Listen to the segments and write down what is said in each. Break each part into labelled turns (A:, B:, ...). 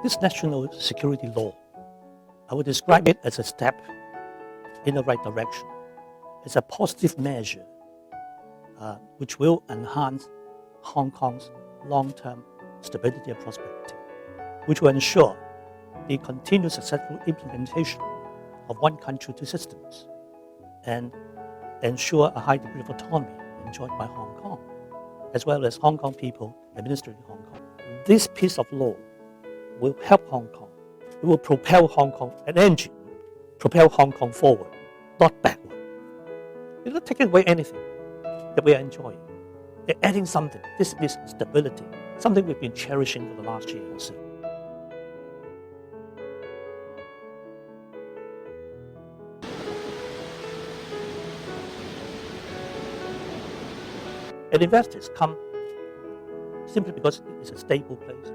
A: But this national security law, I would describe it as a step in the right direction. It's a positive measure which will enhance Hong Kong's long-term stability and prosperity, which will ensure the continued successful implementation of one country, two systems, and ensure a high degree of autonomy enjoyed by Hong Kong, as well as Hong Kong people administering Hong Kong. This piece of law will help Hong Kong. It will propel Hong Kong, an engine, propel Hong Kong forward, not backward. It's not taking away anything that we are enjoying. They're adding something. This is stability, something we've been cherishing for the last year or so. And investors come simply because it's a stable place,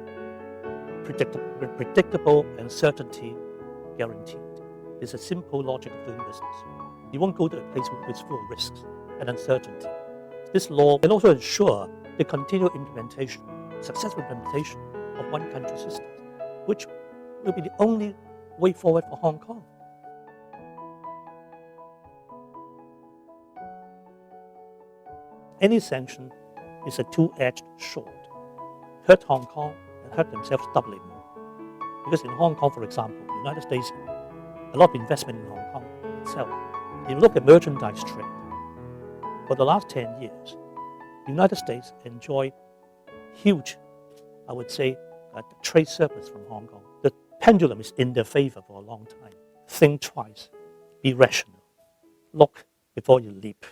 A: predictable and certainty guaranteed. It's a simple logic of doing business. You won't go to a place which is full of risks and uncertainty. This law can also ensure the continued implementation, successful implementation of one country system, which will be the only way forward for Hong Kong. Any sanction is a two-edged sword. Hurt Hong Kong and hurt themselves doubly more. Because in Hong Kong, for example, the United States, a lot of investment in Hong Kong itself. If you look at merchandise trade, for the last 10 years, the United States enjoyed huge, I would say, trade surplus from Hong Kong. The pendulum is in their favor for a long time. Think twice. Be rational. Look before you leap.